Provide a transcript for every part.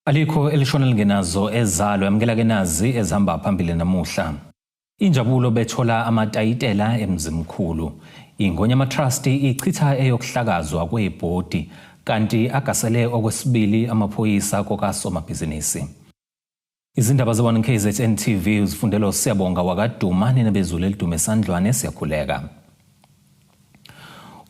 Alikho elishona lingenazo ezalo yamkela ke nazi ezihamba phambili namuhla. Injabulo bethola amatayitela emzimkhulu. Ingonyama Trust ichitha eyokuhlakazwa kwebhodi kanti agasele okwesibili amaphoyisa kokasomabhizinisi. Izindaba ze1 KZN TV uzifundelo Siyabonga wakaduma ninabezulu elidume esandlwane siyakhuleka.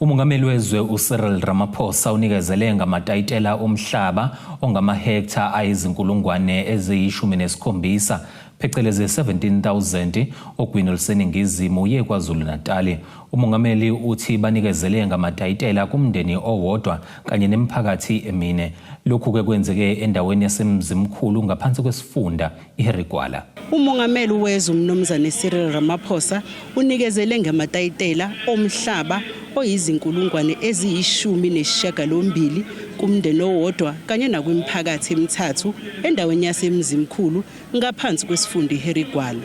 Umongameli wezwe uCyril Ramaphosa unikezele ngamatayitela omhlaba ongamahektha ayizinkulungwane eziyi-17 phecelezi 17,000 ogwini oluseningizimu yeKwaZulu Natal. Umongameli uthi banikezele ngamatayitela kumndeni owodwa kanye nemiphakathi emine. Lokhu ke kwenzeke endaweni yasemzimkhulu ngaphansi kwesifunda iHerigwala. Umongameli wezwe uMnumzane Cyril Ramaphosa unikezele ngamatayitela omhlaba oyizinkulungwane eziyi-18 kumndeni owodwa kanye nakwimiphakathi emithathu endaweni yasemzimkhulu ngaphansi kwesifunda iHerigwala.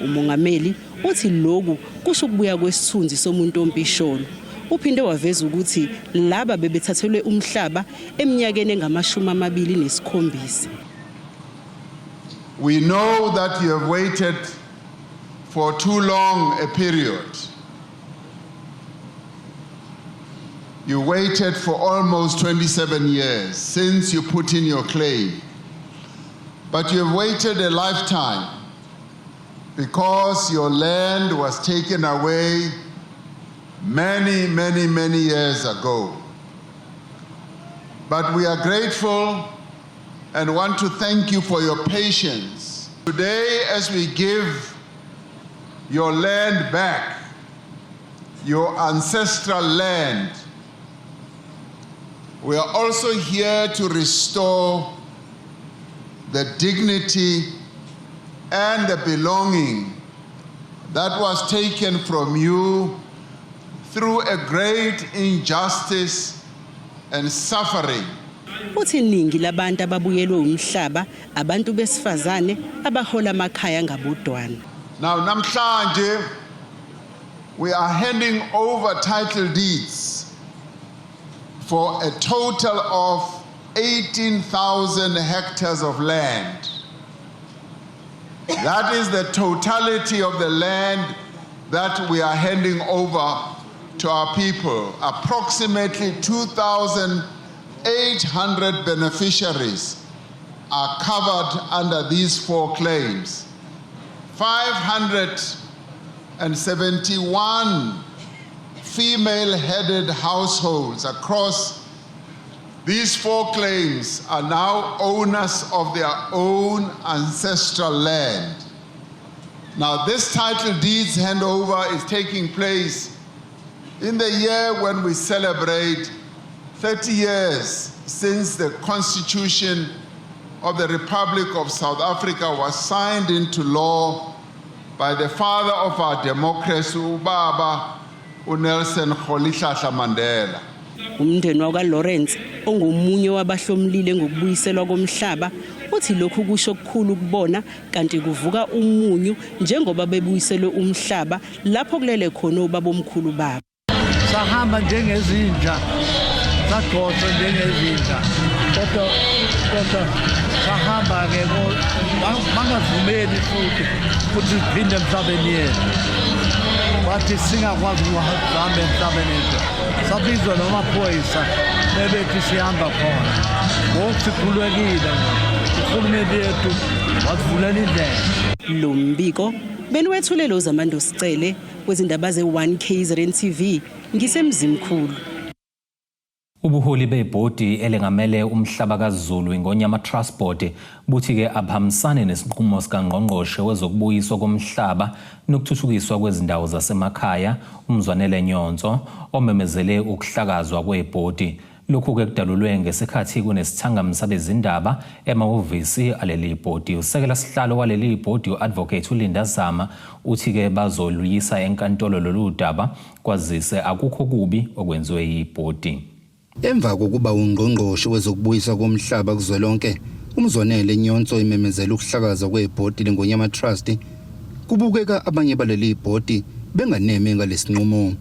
Umongameli uthi lokhu kusho ukubuya kwesithunzi somuntu ompisholo. Uphinde waveza ukuthi laba bebethathelwe umhlaba eminyakeni engama-27. We know that you have waited for too long a period. You waited for almost 27 years since you put in your claim. But you have waited a lifetime because your land was taken away many years ago. But we are grateful and want to thank you for your patience. Today, as we give your land back, your ancestral land, we are also here to restore the dignity and the belonging that was taken from you through a great injustice and suffering. Uthi iningi labantu ababuyelwe umhlaba abantu besifazane abahola amakhaya ngabodwana. Now namhlanje we are handing over title deeds for a total of 18,000 hectares of land. That is the totality of the land that we are handing over to our people. Approximately 2,800 beneficiaries are covered under these 4 claims. 571 female-headed households across these 4 claims are now owners of their own ancestral land. Now, this title deeds handover is taking place in the year when we celebrate 30 years since the Constitution of the Republic of South Africa was signed into law by the father of our democracy, Ubaba uNelson Rolihlahla Mandela. Umndeni wakwaLawrence ongomunye wabahlomlile ngokubuyiselwa komhlaba uthi lokhu kusho okukhulu kubona kanti kuvuka umunyu njengoba bebuyiselwe umhlaba lapho kulele khona obabomkhulu babo. Sahamba njengezinja sagqotha njengezinja kodwa sahamba ke bangavumeli futhi siphinde emhlabeni yethu. Bathi singakwazi ukuhamba emhlabeni yethu sabizwa namaphoyisa bebethi sihamba khona. Ngoku sikhululekile urhulumente yethu wasivulela indlela. Lo mbiko beniwethulelo Zamando Sicele kwezindaba ze1 KZN TV ngisemzimkhulu. Ubuholi bebhodi elengamele umhlaba kaZulu ingonyama Trust Board buthi ke abhamisane nesinqumo sikaNgqongqoshe wezokubuyiswa komhlaba nokuthuthukiswa kwezindawo zasemakhaya uMzwanele Nyonso omemezele ukuhlakazwa kwebhodi. Lokhu ke kudalulwe ngesikhathi kunesithangamisa bezindaba emahhovisi aleli bhodi. Usekela sihlalo waleli bhodi uAdvocate uLinda Zama uthi ke bazoluyisa enkantolo lolu daba kwazise akukho kubi okwenziwe yibhodi. Emva kokuba uNgqongqoshe wezokubuyiswa komhlaba kuzwelonke uMzwanele Nyonso imemezela ukuhlakaza kwebhodi lengonyama Trust, kubukeka abanye baleli bhodi benganeme ngalesinqumo.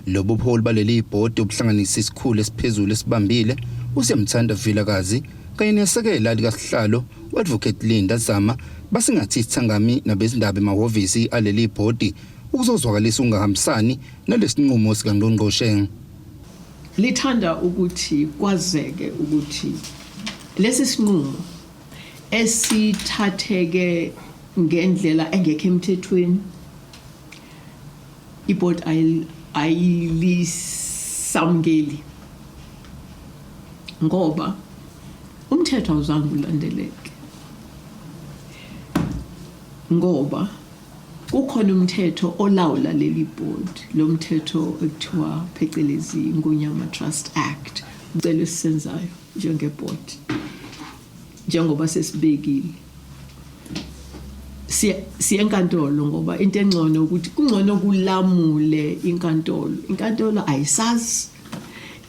Lobuholi baleli bhodi obuhlanganisa isikhulu esiphezulu esibambile uSiyamthanda Vilakazi kanye nesekela likasihlalo uAdvocate Linda Zama basingathi isithangami nabezindaba emahhovisi aleli bhodi ukuzozwakalisa ungahambisani nalesinqumo sikaNgqongqoshe. Lithanda ukuthi kwazeke ukuthi lesi sinqumo esithatheke ngendlela engekho emthethweni iboard ayilisamukeli ngoba umthetho awuzange ulandeleke ngoba kukhona umthetho olawula leli board lo mthetho ekuthiwa phecelezi Ngonyama Trust Act ucela sisenzayo njengeboard njengoba sesibekile siyenkantolo ngoba into engcono ukuthi kungcono kulamule inkantolo ayisazi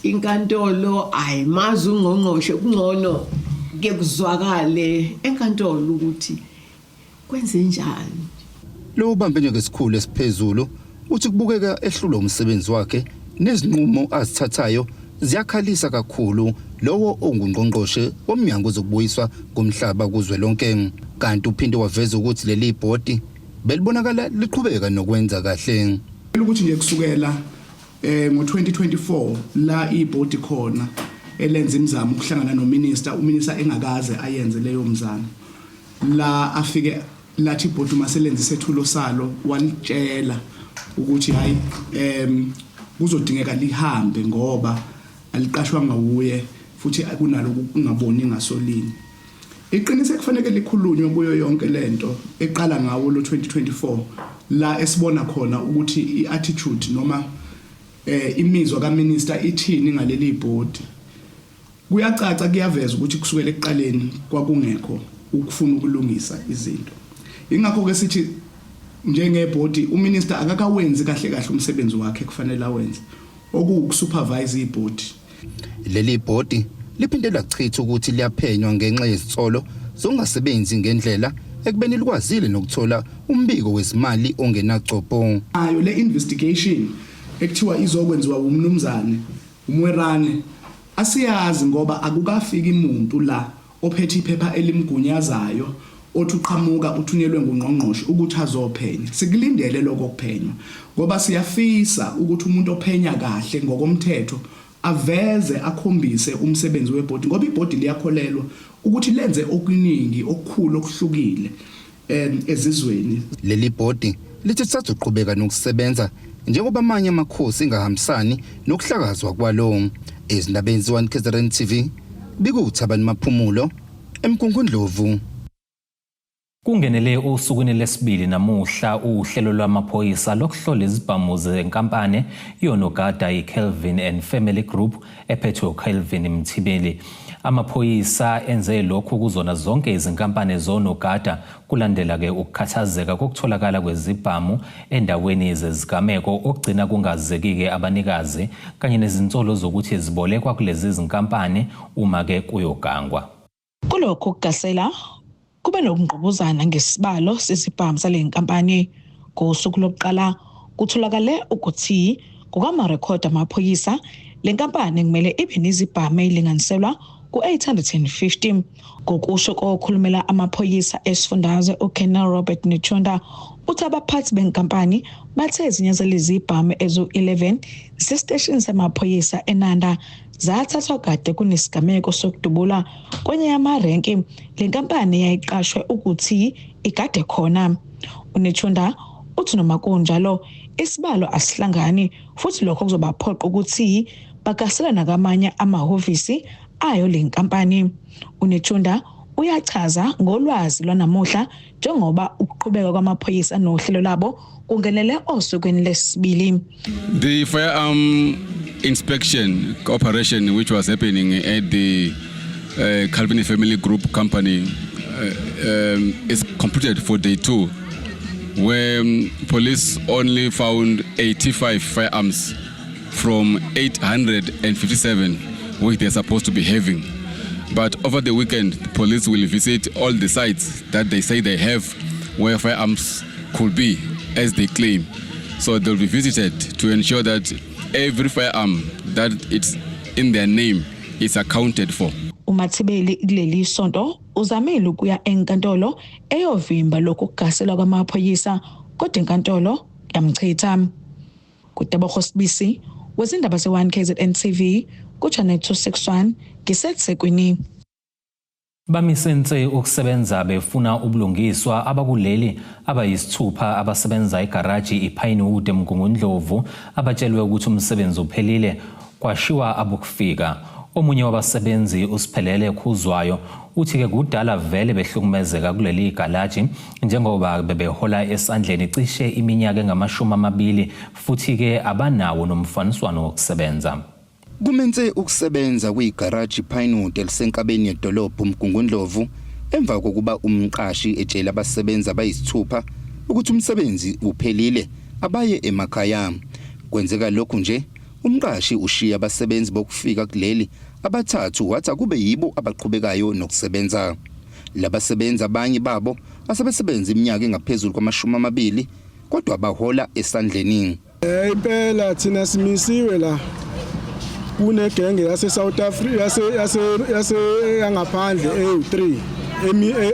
inkantolo ayimazi ungqongqoshe kungcono ke kuzwakale enkantolo ukuthi kwenze njani. Lo bambene ngesikhulu esiphezulu uthi kubukeka ehlula umsebenzi wakhe nezinqumo azithathayo ziyakhalisa kakhulu lowo ongungqongqoshe womnyango zokubuyiswa komhlaba kuzwelonke kanti uphinde waveza ukuthi leli bhodi belibonakala liqhubeka nokwenza kahle ukuthi nje kusukela ngo2024 la ibhodi khona elenza imizamo ukuhlangana nominister uminister engakaze ayenze leyo mzamo la afike lathi ibhodi maselenza isethulo salo walitshela ukuthi hayi kuzodingeka lihambe ngoba aliqashwanga uye futhi kunalo ukungaboni ngasolini. Iqiniso kufanele likhulunywe kuyo yonke lento eqala ngawo lo 2024 la esibona khona ukuthi iattitude noma imizwa kaminister ithini ngaleli board. Kuyacaca kuyaveza ukuthi kusukela ekuqaleni kwakungekho ukufuna ukulungisa izinto. Ingakho ke sithi njengeboard uminister akakawenzi kahle umsebenzi wakhe kufanele awenze okusupervise iboard. Leli bhodi liphinde lachitha ukuthi liyaphenywa ngenxa yezitsolo zongasebenzi ngendlela ekubeni likwazile nokuthola umbiko wezimali ongenacopho. Ayo le investigation ekuthiwa izokwenziwa umnumzane uMwerane asiyazi ngoba akukafika umuntu la ophethe iphepha elimgunyazayo othi uqhamuka uthunyelwe ngungqongqoshe ukuthi azophenya. Sikulindele lokho kuphenywa ngoba siyafisa ukuthi umuntu ophenya kahle ngokomthetho aveze akhombise umsebenzi webhodi ngoba ibhodi liyakholelwa ukuthi lenze okuningi okukhulu okuhlukile ezizweni. Leli bhodi lithi sazoqhubeka nokusebenza njengoba amanye amakhosi engahambisani nokuhlakazwa kwalo. Ezindabeni z1 KZN TV bikuThabani Maphumulo eMkungundlovu. Kungenele usukwini lesibili namuhla uhlelo lwamaphoyisa lokuhlola izibhamu zenkampani yonogada iKelvin and Family Group ephethwe uKelvin Mthibeli. Amaphoyisa enze lokhu kuzona zonke izinkampani zonogada kulandela ke ukukhathazeka kokutholakala kwezibhamu endaweni zezigameko okugcina kungazekike abanikazi kanye nezinsolo zokuthi zibolekwa kulezi zinkampani uma ke kuyogangwa. Kulokho kugasela kube nokungqubuzana ngesibalo sesibhamu sale nkampani ngosuku lokuqala kutholakale ukuthi ngokamarekhodi amaphoyisa le nkampani kumele ibe nezibhamu ezilinganiselwa ku-850 ngokusho kokhulumela amaphoyisa esifundazwe uKenel Robert Nechunda uthi abaphathi benkampani bathe ezinyathelo izibhamu ezo-11 zestation samaphoyisa eNanda zathathwa kade kunesigameko sokudubula kwenye yamarenki le nkampani yayiqashwe ukuthi igade khona. UNechunda uthi noma kunjalo isibalo asihlangani futhi lokho kuzobaphoqa ukuthi bagasela nakamanye amahhovisi ayo le nkampani. UNechunda uyachaza ngolwazi lwanamuhla njengoba ukuqhubeka kwamaphoyisa nohlelo labo kungenele osukwini lesibili. The firearm inspection operation which was happening at the Kelvin Family Group company is completed for day 2, where police only found 85 firearms from 857 which they're supposed to be having. But over the weekend, the police will visit all the sites that they say they have where firearms could be, as they claim. So they'll be visited to ensure that every firearm that it's in their name is accounted for. uMathibeli kuleli sonto uzamile ukuya enkantolo eyovimba lokhu kugaselwa kwamaphoyisa kodwa inkantolo yamchitha. Kutebogo Sibisi wezindaba ze1 KZN TV kuChannel 261 ngiseThekwini. Bamisenze ukusebenza befuna ubulungiswa abakuleli abayisithupha abasebenza egaraji iPinewood eMgungundlovu abatshelwe ukuthi umsebenzi uphelile kwashiwa abukufika. Omunye wabasebenzi uSiphelele Khuzwayo uthi ke kudala vele behlukumezeka kuleli garaji njengoba bebehola esandleni cishe iminyaka engama-20 futhi ke abanawo nomfaniswano wokusebenza. Kumenze ukusebenza kwigaraji Pinewood elisenkabeni yedolobha uMgungundlovu emva kokuba umqashi etshela abasebenzi abayisithupha ukuthi umsebenzi uphelile abaye emakhaya. Kwenzeka lokhu nje umqashi ushiya abasebenzi bokufika kuleli abathathu wathi kube yibo abaqhubekayo nokusebenza. Labasebenzi abanye babo asebesebenza iminyaka engaphezulu kwama-20 kodwa bahola esandleni. Impela thina simisiwe la kunegenge yase South Africa yase yangaphandle EU3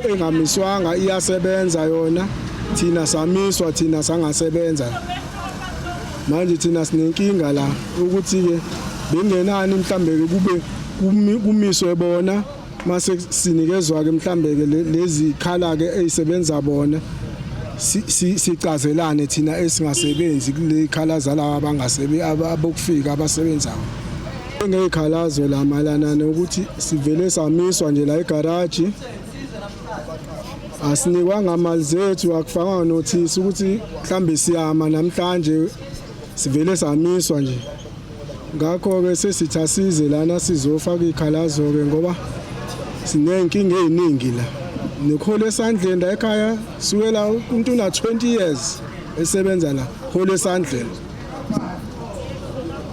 engamiswanga iyasebenza yona, thina samiswa, thina sangasebenza. Manje thina sinenkinga la ukuthi ke bengenani mhlambe kube kumiswe bona mase sinikezwa ke mhlambe ke lezi khala ke ezisebenza bona sicazelane thina esingasebenzi kule khala zalabo abangasebenzi abokufika abasebenzayo. Ngeyikhalazo la malana nokuthi sivele samiswa nje la egaraji, asinikwanga imali zethu, akufanga notice ukuthi mhlambe siyama namhlanje, sivele samiswa nje. Ngakho ke sesithasize lana sizofaka ikhalazo ke ngoba sinenkinga eziningi la. Nikhola esandleni la ekhaya sukela umuntu una 20 years esebenza la khola esandleni.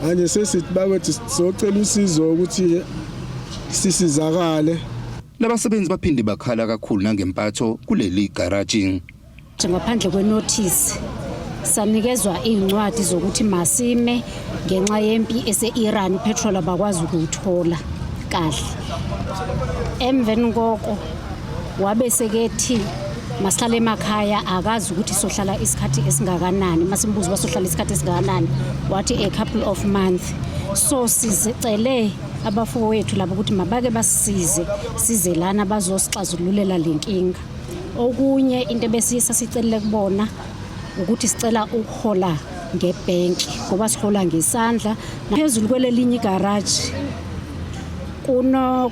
Manje sesithi bakwethu sizocela usizo ukuthi sisizakale. Labasebenzi baphinde bakhala kakhulu nangempatho kuleli garaji. Ngaphandle kwenotice sanikezwa incwadi zokuthi masime ngenxa yempi ese-Iran, petrol abakwazi ukuthola kahle. Emveni koko wabe sekethi masihlala emakhaya akazi ukuthi sohlala isikhathi esingakanani. Masimbuza basohlala isikhathi esingakanani wathi a couple of months. So sizicele abafowethu labo ukuthi mabake basisize size lana bazosixazululela lenkinga. Okunye into ebesiyisa sicelele kubona ukuthi sicela ukuhola ngebhenki ngoba sihola ngesandla. Phezulu kwelelinye igaraji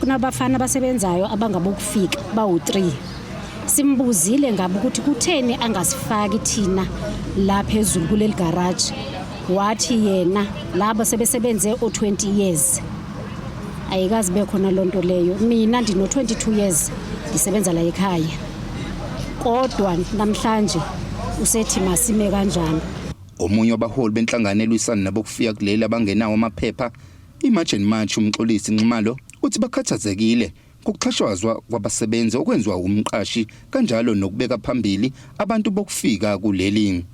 kunabafana abasebenzayo abangabokufika bawu3. Simbuzile ngabo ukuthi kutheni angasifaki thina la phezulu kuleli garaji. Wathi yena laba sebesebenze o20 years ayikazi bekhona lonto leyo. Mina ndino 22 years ndisebenza la ekhaya, kodwa namhlanje usethi masime kanjani. Omunye wabaholi benhlangano elwisana nabokufika kuleli abangenawo amaphepha iMargin March umxolisi Nxumalo uthi bakhathazekile ngokuxhashazwa kwabasebenzi okwenziwa umqashi kanjalo nokubeka phambili abantu bokufika kuleli.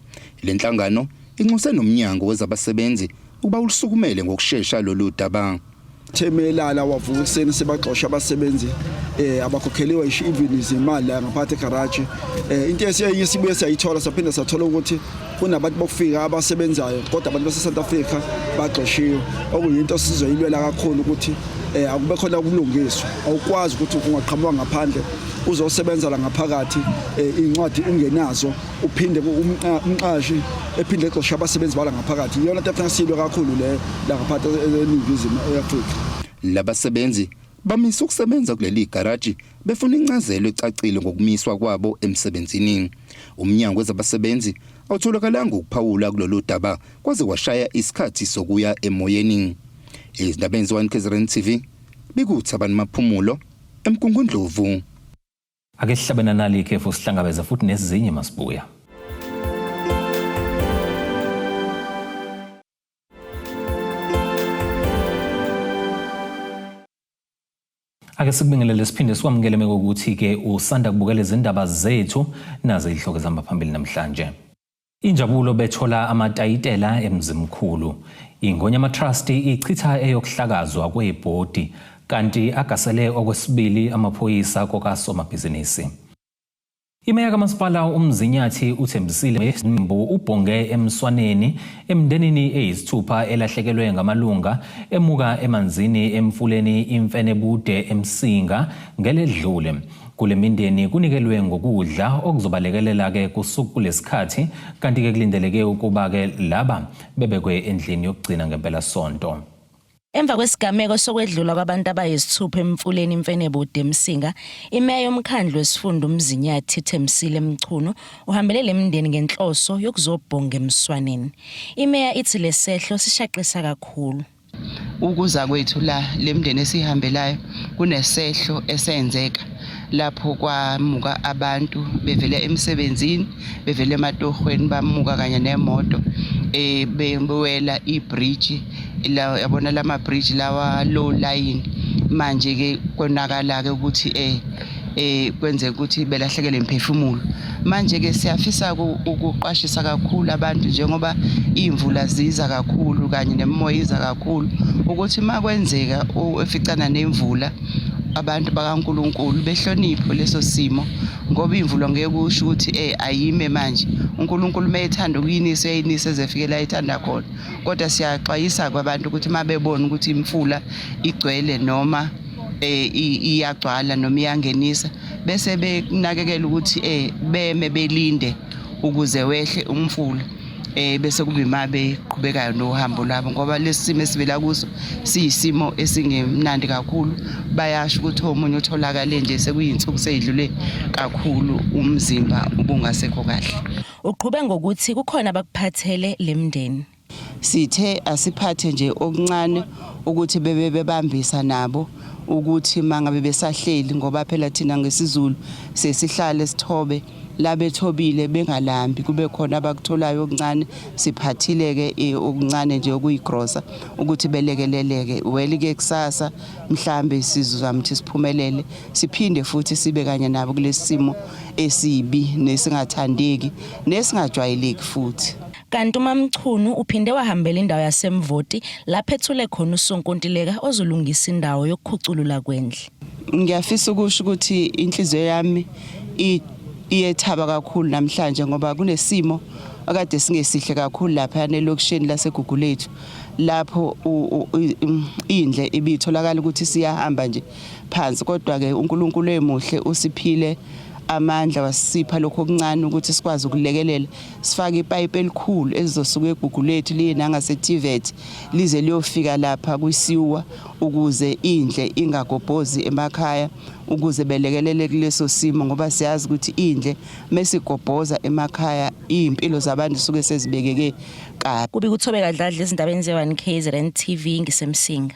Le nhlangano inxuse nomnyango wezabasebenzi ukuba ulisukumele ngokusheshsha lolu daba. Themelala wavuka kuseni sebaxosha abasebenzi abakhokheliwe even izimali la ngaphathe garage. Into esiyenye sibuye sayithola saphinda sathola ukuthi kunabantu bokufika abasebenzayo kodwa abantu base South Africa baxoshiwe, okuyinto sizoyilwela kakhulu ukuthi akube khona ukulungiswa. Awukwazi ukuthi ungaqhamuka ngaphandle uzosebenza la ngaphakathi incwadi ungenazo uphinde umqashi ephinde exosha abasebenzi bala ngaphakathi. Iyona into efanele kakhulu le la ngaphathe eNingizimu Afrika. Labasebenzi bamisa ukusebenza kuleli garaji befuna incazelo ecacile ngokumiswa kwabo emsebenzini. Umnyango wezabasebenzi awutholakalanga ukuphawula kulolu daba kwaze kwashaya isikhathi sokuya emoyeni. Izindabeni ze1 KZN TV bikuThabani Maphumulo eMgungundlovu. Ake sihlabena nali ikhefu sihlangabeza futhi nezinye masibuya. Ake sikubingelele siphinde sikwamukele ukuthi ke usanda kubukela izindaba zethu nazo ihloko zambaphambili namhlanje. Injabulo bethola amatayitela emzimkhulu. Ingonyama Trust ichitha eyokuhlakazwa kwebhodi kanti agasele okwesibili amaphoyisa kokasomabhizinisi. Imeya kaMasipala uMzinyathi uThembisile Mbu ubhonge emswaneni emndenini eyisithupha elahlekelwe ngamalunga emuka emanzini emfuleni imfenebude emsinga ngeledlule. Kule mindeni kunikelwe ngokudla okuzobalekelela ke kusuku kulesikhathi kanti ke kulindeleke ukuba ke laba bebekwe endlini yokugcina ngempela sonto. Emva kwesigameko sokwedlula kwabantu abayisithupha emfuleni imfenebude emsinga, imeya yomkhandlu wesifunda uMzinyathi Thembisile Mchunu uhambele lemndeni ngenhloso yokuzobhonga emswaneni. Imeya ithi lesehlo sishaqisa kakhulu. Ukuza kwethu la lemndeni esihambelayo kunesehlo esenzeka lapho kwamuka abantu bevele emsebenzini bevele ematohweni bamuka kanye nemoto bewela ibridge la yabona lama bridge lawa low line manje ke konakala ke ukuthi kwenze ukuthi belahlekele imphefumulo. Manje ke siyafisa ukuqashisa kakhulu abantu njengoba imvula ziza kakhulu kanye nemoya iza kakhulu ukuthi makwenzeka eficana nemvula abantu bakaNkulunkulu behlonipho leso simo ngoba imvula ngeke kusho ukuthi ayime manje. uNkulunkulu mayethanda ukuyinisa yayinisa ezefike la ethanda khona, kodwa siyaxwayisa kwabantu ukuthi mabebona ukuthi imfula igcwele noma iyagcwala noma iyangenisa bese benakekela ukuthi beme belinde ukuze wehle umfula bese kube imabe qhubekayo nohambo labo ngoba lesimo esivela kuso siyisimo esingemnandi kakhulu. Bayasho ukuthi omunye utholakale nje sekuyinsuku seyidlule kakhulu umzimba ubungasekho kahle. Uqhube ngokuthi kukhona abakuphathele lemndeni. Sithe asiphathe nje okuncane ukuthi bebebambisa nabo ukuthi mangabe besahleli ngoba phela thina ngesiZulu sesihlale sithobe la bethobile bengalambi kube khona abakutholayo okuncane siphathile ke okuncane nje okuyigrosa ukuthi belekeleleke weli ke kusasa mhlambe sizamthi siphumelele siphinde futhi sibe kanye nabo kulesimo esibi nesingathandeki nesingajwayeleki futhi. Kanti uMamchunu uphinde wahambela indawo yaseMvoti lapho ethule khona uSonkontileka ozolungisa indawo yokukhuculula kwendle. Ngiyafisa ukusho ukuthi inhliziyo yami iyethaba kakhulu namhlanje ngoba kunesimo akade singesihle kakhulu lapha nelokishini laseGugulethu lapho indle ibitholakala ukuthi siyahamba nje phansi, kodwa ke uNkulunkulu emuhle usiphile amandla wasipha lokho okuncane ukuthi sikwazi ukulekelela sifake ipipe elikhulu elizosuka eGugulethu liye nangaseTivet lize liyofika lapha kwisiwa ukuze indle ingagobhozi emakhaya ukuze belekelele kuleso simo ngoba siyazi ukuthi indle mesigobhoza emakhaya impilo zabantu suke sezibekeke kabi. Kubi kuthobeka dladla ezindabeni ze1 KZN TV ngisemsinga.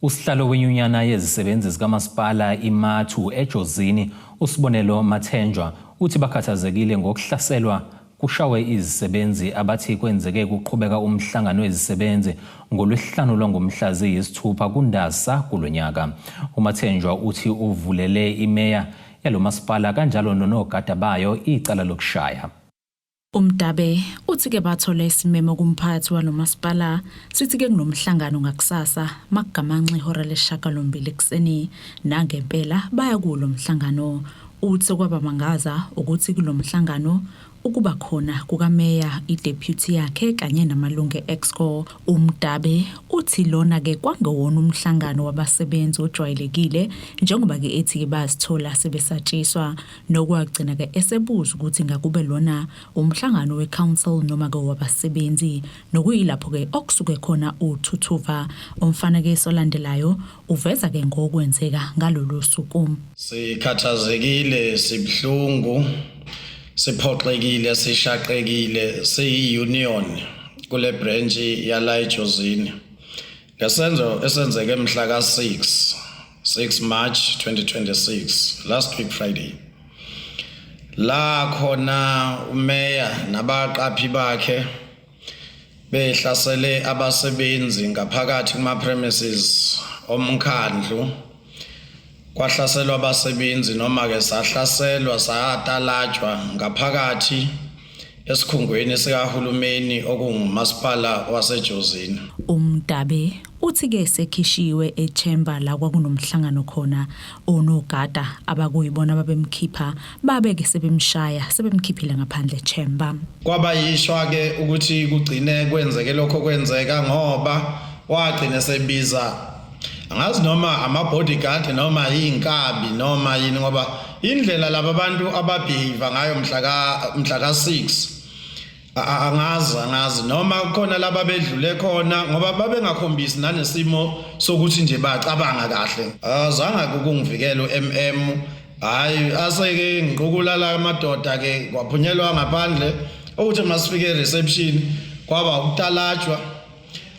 Usihlalo wenyunyana yezisebenzi zikaMasipala iMathu eJozini uSibonelo Mathenjwa uthi bakhathazekile ngokuhlaselwa kushawe izisebenzi abathi kwenzeke kuqhubeka umhlangano wezisebenzi ngolwesihlanu lwangomhla ziyisithupha kuNdasa kulonyaka. uMathenjwa uthi uvulele imeya yalomasipala kanjalo nonogada bayo icala lokushaya. Umdabe uthi ke bathola isimemo kumphathi walomasipala sithi ke kunomhlangano ngakusasa makugamanxa ihora le-8 kuseni nangempela baya kulo mhlangano. Uthi kwabamangaza ukuthi kulo mhlangano ukuba khona kukameya ideputy yakhe kanye namalungu exco. Umdabe uthi lona ke kwangewona umhlangano wabasebenzi ojwayelekile njengoba ke ethi ke bazithola sebesatshiswa nokwagcina ke esebuza ukuthi ngakube lona umhlangano weCouncil noma ke wabasebenzi nokuyilapho ke okusuke khona uThuthuva. Umfanekiso olandelayo uveza ke ngokwenzeka ngalolu suku. Sikhathazekile, sibhlungu, siphoxekile, sishaqekile siyi-union kule branch yala eJozini. Lesenzo esenzeke mhla ka-6 March 2026 last week Friday, la khona umeya nabaqaphi bakhe behlasele abasebenzi ngaphakathi kuma-premises omkhandlu. Kwahlaselwa abasebenzi noma ke sahlaselwa satalajwa ngaphakathi esikhungweni sikahulumeni okungumasipala waseJozini. Umdabe uthi-ke sekhishiwe echemba la kwakunomhlangano khona onogada abakuyibona babemkhipha babeke sebemshaya sebemkhiphile ngaphandle echemba. Kwaba yishwa-ke ukuthi kugcine kwenzeke lokho kwenzeka ngoba wagcina sebiza angazi noma ama-bodyguard noma yinkabi noma yini ngoba indlela laba bantu ababhiva ngayo mhla ka-6 angazi noma khona laba bedlule khona ngoba babengakhombisi nanesimo sokuthi nje bacabanga kahle. Azange kungivikela uMM hayi aseke ngiqukula la madoda ke kwaphunyelwa ngaphandle ukuthi masifike reception kwaba ukutalajwa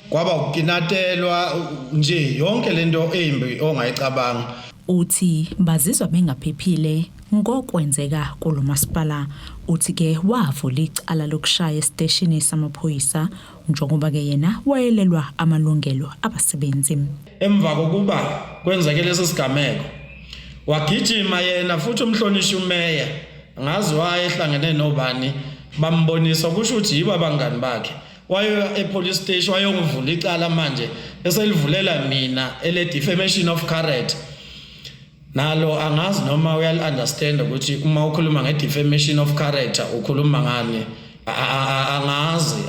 kwaba ukukinatelwa nje yonke lento embi ongayicabanga. Uthi bazizwa bengaphephile ngokwenzeka kulomasipala. Uthi-ke wavula icala lokushaya esiteshini samaphoyisa njengoba-ke yena wayelelwa amalungelo abasebenzi. Emva kokuba kwenzeke lesi sigameko wagijima yena futhi umhlonishwa umeya ngazi wayehlangene nobani bambonisa kusho ukuthi yibo abangani bakhe wayo epolice station wayongivula icala manje eselivulela mina ele defamation of character. Nalo angazi noma uyal-understand ukuthi uma ukhuluma nge-defamation of character ukhuluma ngani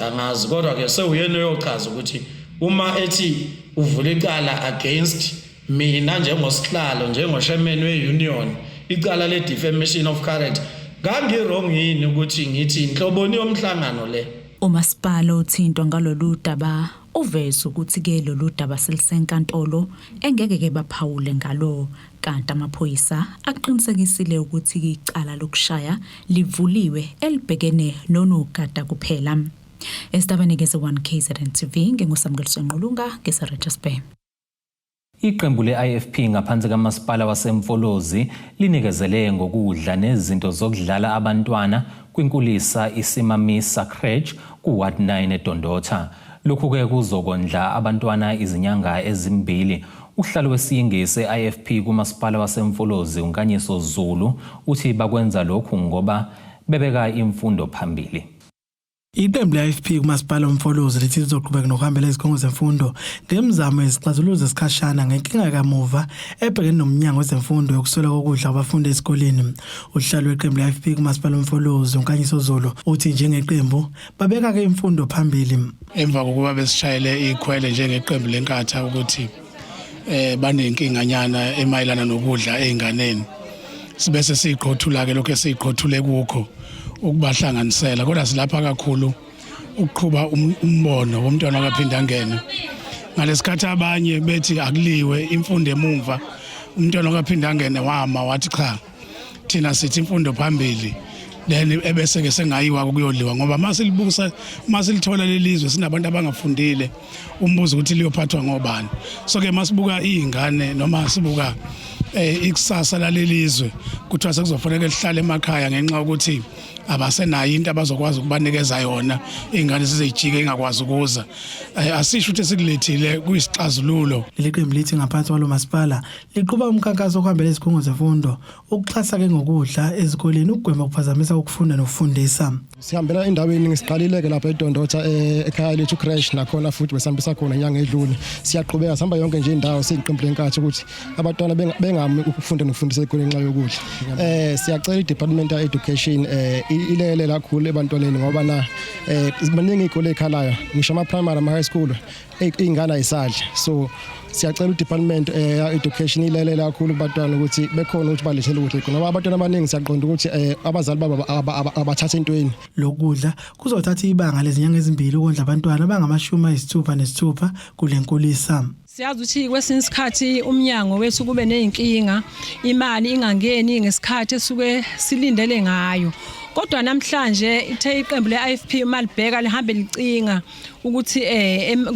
angazi kodwa-ke sewuyena uyochaza ukuthi uma ethi uvula icala against mina njengosihlalo njengoshaman we-union icala le-defamation of character ngangirong yini ukuthi ngithi inhloboni yomhlangano le. Umasipala uthintwa ngalolu daba uveza ukuthi-ke lolu daba selisenkantolo engeke-ke baphawule ngalo kanti amaphoyisa aqinisekisile ukuthi icala lokushaya livuliwe elibhekene nonogada kuphela. Estabeni ke-1 KZN TV nginguSamukeliso Nqulunga ngeSarejus Bay. Iqembu le-IFP ngaphansi kamasipala waseMfolozi linikezele ngokudla nezinto zokudlala abantwana kwinkulisa iSimamisa Crèche ku-Ward 9 eDondotha. Lokhu-ke kuzokondla abantwana izinyanga ezimbili. Uhlalo wesiyingisi e-IFP kumasipala waseMfolozi uNkanyiso Zulu uthi bakwenza lokhu ngoba bebeka imfundo phambili. Iqembu le-IFP kumasipala womfolozi lithi lizoqhubeka nokuhambela izikhungo zemfundo ngemizamo yezixazululo zesikhashana ngenkinga kamuva ebhekene nomnyango wezemfundo yokuswela kokudla abafundi esikoleni. Uhlalo weqembu le-IFP kumasipala womfolozi uNkanyiso Zulu uthi njengeqembu babeka-ke imfundo phambili. Emva kokuba besishayele ikhwele njengeqembu lenkatha ukuthi banenkinga emayelana nokudla einganeni sibese siqhothula-ke lokho esiqhothule kukho ukubahlanganisela kodwa silapha kakhulu ukuqhuba umbono womntwana akaphinda angene ngalesikhathi abanye bethi akuliwe imfundo emumva umntwana akaphinda angene wama wathi cha thina sithi imfundo phambili then ebese ke sengayiwa ukuyodliwa ngoba masilithola lelizwe sinabantu abangafundile umbuzo ukuthi liyophathwa ngobani. So ke masibuka izingane noma sibuka ikusasa lalelizwe kuthiwa sekuzofanele lihlale emakhaya ngenxa ukuthi abasenayo into abazokwazi ukubanikeza yona ingane sizejike ingakwazi ukuza. Asisho ukuthi sikulethile kuyisixazululo. Leli qembu lithi ngaphansi kwalo masipala liqhuba umkhankaso okuhambela izikhungo zemfundo ukuxhasa ke ngokudla ezikoleni ukugwema ukuphazamisa ukufunda nokufundisa. Sihambela endaweni ngisiqalile ke lapha eDondotha ekhaya lethu Crèche nakhona futhi besihambisa khona inyanga edlule. Siyaqhubeka sihamba yonke nje indawo siyiqembu lenkathi ukuthi abantwana bengami ukufunda nokufundisa ezikoleni ngenxa yokudla. Siyacela iDepartment of Education ilele kakhulu ebantwaneni ngoba na zibaningi izikole ekhalayo ngisho ama-primary ama-high school ingane ayisadli. So siyacela uDepartment Education ilele kakhulu kubantwana ukuthi bekhona ukuthi balethele ukudla ngoba abantwana abaningi siyaqonda ukuthi abazali babo abathatha intweni. Lokudla kuzothatha ibanga lezinyanga ezimbili ukondla abantwana abangama-66 kule nkulisa. Siyazi ukuthi kwesinye isikhathi umnyango wethu kube nezinkinga imali ingangeni ngesikhathi esuke silindele ngayo. Kodwa namhlanje ithe iqembu le-IFP malibheka lihambe licinga ukuthi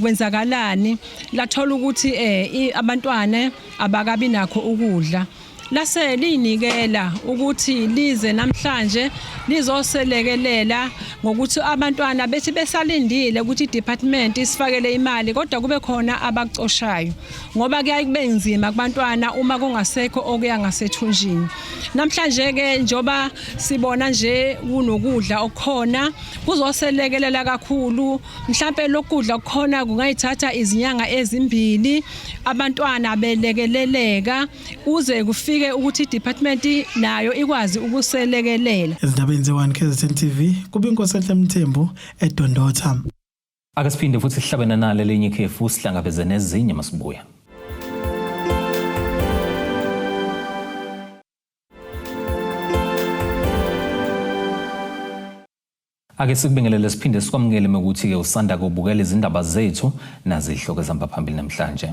kwenzakalani lathola ukuthi abantwana abakabi nakho ukudla. lase linikela ukuthi lize namhlanje lizoselekelela ngokuthi abantwana bethi besalindile ukuthi idepartment isifakele imali kodwa kube khona abacoshayo ngoba kuyaye kube nzima kubantwana uma kungasekho okuya ngasethunjini. Namhlanje ke njoba sibona nje kunokudla okukhona kuzoselekelela kakhulu, mhlambe lokudla okukhona kungayithatha izinyanga ezimbili abantwana belekeleleka uze kufike ukuthi idepartment nayo ikwazi ukuselekelela. Ezindabeni ze1 KZN TV kubinkosi Mthembu eDondotha. Akasiphinde futhi sihlabene nalo lenye ikhefu sihlangabeze nezinye masibuya. Ake sikubingelele siphinde sikwamukele ukuthi ke usanda kubukela izindaba zethu nazihloko ezihamba phambili namhlanje.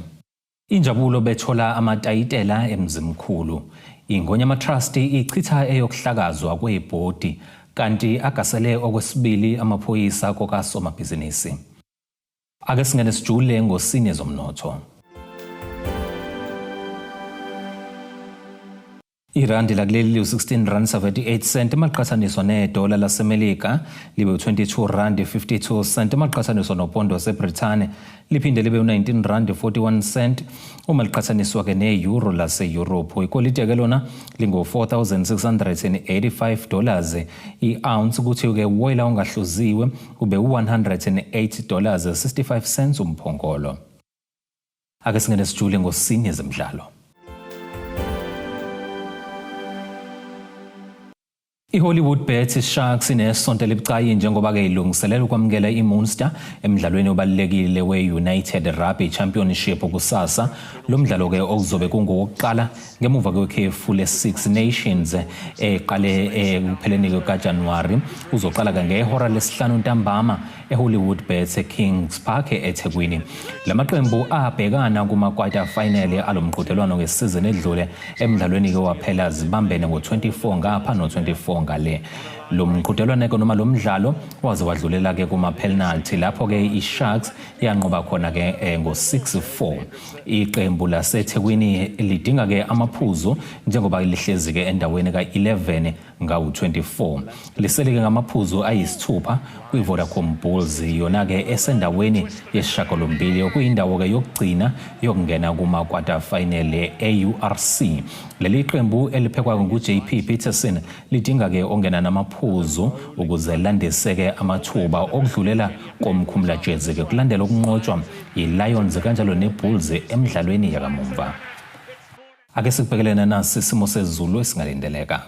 Injabulo bethola amatayitela emzimkhulu. Ingonyama Trust ichitha eyokuhlakazwa kwebhodi kanti agasele okwesibili amaphoyisa kokasomabhizinisi. Ake singene sijule ngosini zomnotho. Irandi lakuleli u16.78 maqhathaniswa nedola laseMelika libe u22.52 maqhathaniswa nopondo waseBrithani liphinde libe u19.41 uma liqhathaniswa ke ne-euro lase-Europe. Ikoliti ke lona lingo $4,685 i-ounce kuthi ke woyela ongahluziwe ube $108.65 umphongolo. Ake singene sijule ngosini zemidlalo. iHollywoodBets Sharks inesonto elibucayi njengoba ke ilungiselela ukwamukela iMunster emidlalweni obalulekile we-United Rugby Championship kusasa. Lo mdlalo ke okuzobe kungowokuqala ngemuva kwekhefu le-Six Nations eqale kupheleni kukaJanuwari. Uzoqala ke ngehora lesihlanu ntambama eHollywoodBets eKings Park eThekwini. Lamaqembu abhekana kuma-quarter final alomqhudelwano ngesizini edlule emidlalweni ke waphela zibambene ngo-24 ngapha no-24 ngale. Lo mqhudelwano ke noma lo mdlalo waze wadlulela ke kuma penalty lapho ke iSharks yanqoba khona ke ngo-6-4. Iqembu laseThekwini lidinga ke amaphuzu njengoba lihlezi ke endaweni ka-11 ngawu-24. Liseleke ngamaphuzu ayisithupha kwiVodacom Bulls yona ke esendaweni yesishiyagalombili okuyindawo ke yokugcina yokungena kuma quarter final e-AURC. Leli qembu eliphekwa nguJP Peterson lidinga ke ongena namaphuzu ukuze landiseke amathuba okudlulela komkhumula Jets ke kulandela ukunqotshwa yiLions kanjalo neBulls emidlalweni yakamumva. Ake sikubhekelena nasi isimo sezulu esingalindeleka.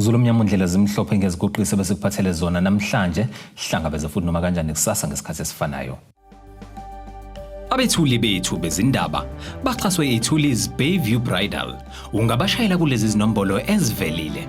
Zulumnyama undlela zimhlophe ngeziguqisi bese kuphathele zona namhlanje hlangabeze futhi noma kanjani kusasa ngesikhathi esifanayo. Abethuli bethu bezindaba baxhaswe iThulis Bayview Bridal. Ungabashayela kulezi zinombolo ezivelile.